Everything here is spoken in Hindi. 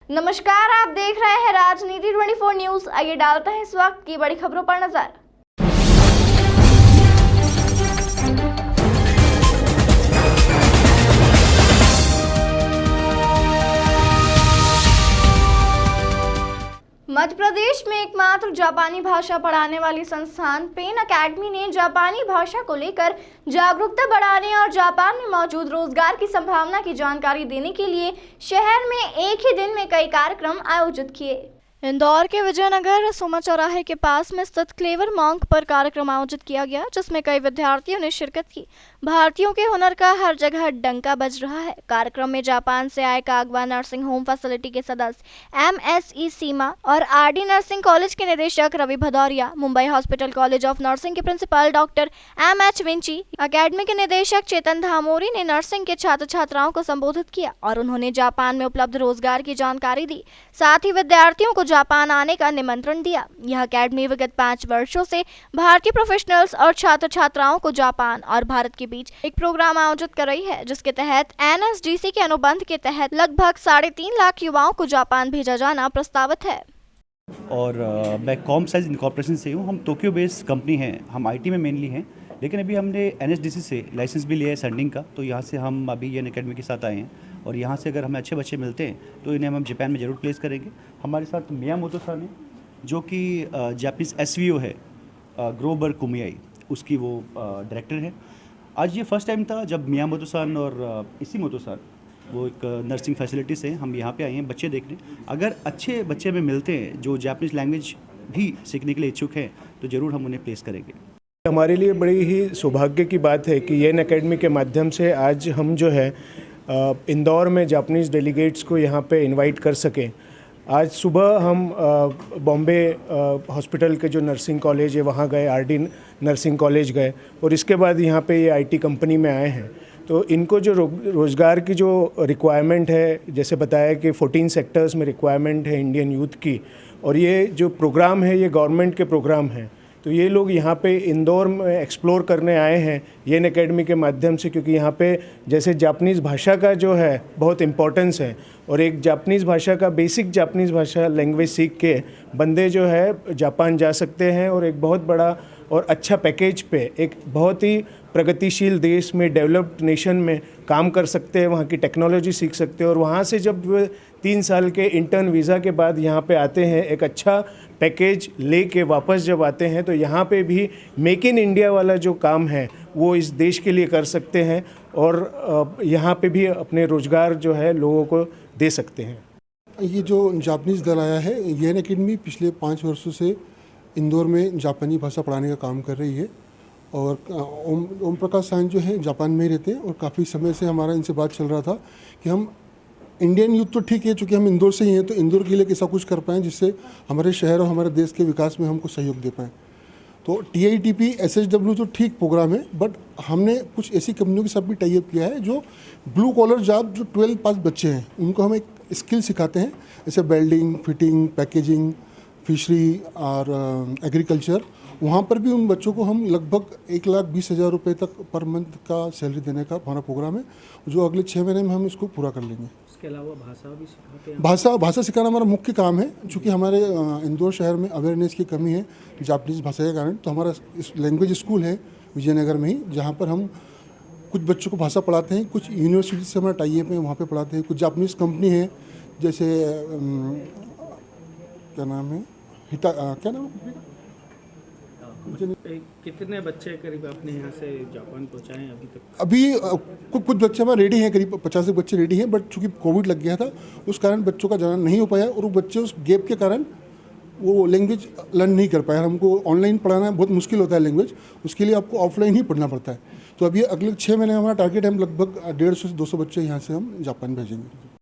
नमस्कार, आप देख रहे हैं राजनीति 24 न्यूज। आइए डालते हैं इस वक्त की बड़ी खबरों पर नजर। मध्य प्रदेश में एकमात्र जापानी भाषा पढ़ाने वाली संस्थान पेन एकेडमी ने जापानी भाषा को लेकर जागरूकता बढ़ाने और जापान में मौजूद रोजगार की संभावना की जानकारी देने के लिए शहर में एक ही दिन में कई कार्यक्रम आयोजित किए। इंदौर के विजयनगर सोमा चौराहे के पास में स्थित क्लेवर मॉन्क पर कार्यक्रम आयोजित किया गया, जिसमें कई विद्यार्थियों ने शिरकत की। भारतीयों के हुनर का हर जगह डंका बज रहा है। कार्यक्रम में जापान से आए कागवा नर्सिंग होम फैसिलिटी के सदस्य MSE सीमा और RD नर्सिंग कॉलेज के निदेशक Ravi Bhadauria, Mumbai hospital college of nursing के principal doctor MH Vinchi, academy के निदेशक चेतन धामोरी ने नर्सिंग के छात्र छात्राओं को संबोधित किया और उन्होंने जापान में उपलब्ध रोजगार की जानकारी दी। साथ ही विद्यार्थियों को जापान आने का निमंत्रण दिया। यह अकेडमी विगत 5 वर्षों से भारतीय प्रोफेशनल्स और छात्र छात्राओं को जापान और भारत के बीच एक प्रोग्राम आयोजित कर रही है, जिसके तहत NSDC के अनुबंध के तहत लगभग 3.5 लाख युवाओं को जापान भेजा जाना प्रस्तावित है। और मैं कॉमसाइज इनकॉर्पोरेशन से हूँ। हम टोक्यो बेस्ड कंपनी हैं, हम IT में मेनली हैं, लेकिन अभी हमने NSDC से लाइसेंस भी लिया है सैंडिंग का। तो यहाँ से हम अभी ये एकेडमी के साथ आए हैं और यहाँ से अगर हमें अच्छे बच्चे मिलते हैं तो इन्हें हम जापान में ज़रूर प्लेस करेंगे। हमारे साथ मियामोतो सान है, जो कि जापानीज़ SVO है, ग्रोबर कुमियाई, उसकी वो डायरेक्टर है। आज ये फर्स्ट टाइम था जब मियामोतो सान और इशिमोतो सान, वो एक नर्सिंग फैसिलिटी से हम यहाँ पे आए हैं बच्चे देखने। अगर अच्छे बच्चे में मिलते हैं जो जापानीज़ लैंग्वेज भी सीखने के लिए इच्छुक हैं तो ज़रूर हम उन्हें प्लेस करेंगे। हमारे लिए बड़ी ही सौभाग्य की बात है कि येन एकेडमी के माध्यम से आज हम जो है इंदौर में जापानीज़ डेलीगेट्स को यहाँ पे इनवाइट कर सकें। आज सुबह हम बॉम्बे हॉस्पिटल के जो नर्सिंग कॉलेज है वहाँ गए, RD नर्सिंग कॉलेज गए और इसके बाद यहाँ पे ये IT कंपनी में आए हैं। तो इनको जो रोज़गार की जो रिक्वायरमेंट है, जैसे बताया कि 14 सेक्टर्स में रिक्वायरमेंट है इंडियन यूथ की, और ये जो प्रोग्राम है ये गवर्नमेंट के प्रोग्राम हैं। तो ये लोग यहाँ पे इंदौर में एक्सप्लोर करने आए हैं येन एकेडमी के माध्यम से, क्योंकि यहाँ पे जैसे जापानीज़ भाषा का जो है बहुत इम्पोर्टेंस है और एक जापानीज़ भाषा का बेसिक जापानीज़ भाषा लैंग्वेज सीख के बंदे जो है जापान जा सकते हैं और एक बहुत बड़ा और अच्छा पैकेज पे एक बहुत ही प्रगतिशील देश में, डेवलप्ड नेशन में काम कर सकते हैं, वहाँ की टेक्नोलॉजी सीख सकते हैं और वहाँ से जब 3 साल के इंटर्न वीज़ा के बाद यहाँ पे आते हैं, एक अच्छा पैकेज लेके वापस जब आते हैं तो यहाँ पे भी मेक इन इंडिया वाला जो काम है वो इस देश के लिए कर सकते हैं और यहाँ पे भी अपने रोज़गार जो है लोगों को दे सकते हैं। ये जो जापानीज़ दल आया है, येन एकेडमी पिछले 5 वर्षों से इंदौर में जापानी भाषा पढ़ाने का काम कर रही है और ओम प्रकाश सान जो है जापान में ही रहते हैं और काफ़ी समय से हमारा इनसे बात चल रहा था कि हम इंडियन यूथ तो ठीक है, चूँकि हम इंदौर से ही हैं, तो इंदौर के लिए कैसा कुछ कर पाएँ जिससे हमारे शहर और हमारे देश के विकास में हमको सहयोग दे पाएँ। तो TITP SHW तो ठीक प्रोग्राम है, बट हमने कुछ ऐसी कंपनियों के साथ भी टाई अप किया है जो ब्लू कॉलर जॉब, जो 12 पास बच्चे हैं उनको हम एक स्किल सिखाते हैं, जैसे वेल्डिंग, फिटिंग, पैकेजिंग, फिशरी और एग्रीकल्चर। वहाँ पर भी उन बच्चों को हम लगभग 1,20,000 रुपये तक पर मंथ का सैलरी देने का हमारा प्रोग्राम है, जो अगले 6 महीने में हम इसको पूरा कर लेंगे। इसके अलावा भाषा भी सिखाते हैं? भाषा सिखाना हमारा मुख्य काम है, क्योंकि हमारे इंदौर शहर में अवेयरनेस की कमी है जापानीज़ भाषा के कारण। तो हमारा लैंग्वेज स्कूल है विजयनगर में ही, जहाँ पर हम कुछ बच्चों को भाषा पढ़ाते हैं, कुछ यूनिवर्सिटी से हमारा टाई अप है, वहाँ पर पढ़ाते हैं। कुछ जापानीज़ कंपनी है, जैसे क्या नाम है, क्या नाम है, कितने बच्चे करीब आपने यहाँ से जापान पहुँचाए अभी तक? अभी कुछ बच्चे हमारे रेडी हैं, करीब 50 बच्चे रेडी हैं, बट चूँकि कोविड लग गया था उस कारण बच्चों का जाना नहीं हो पाया और वो बच्चे उस गैप के कारण वो लैंग्वेज लर्न नहीं कर पाए। हमको ऑनलाइन पढ़ाना बहुत मुश्किल होता है लैंग्वेज, उसके लिए आपको ऑफलाइन ही पढ़ना पड़ता है। तो अभी अगले 6 महीने हमारा टारगेट है, हम लगभग 150 से 200 बच्चे यहाँ से हम जापान भेजेंगे।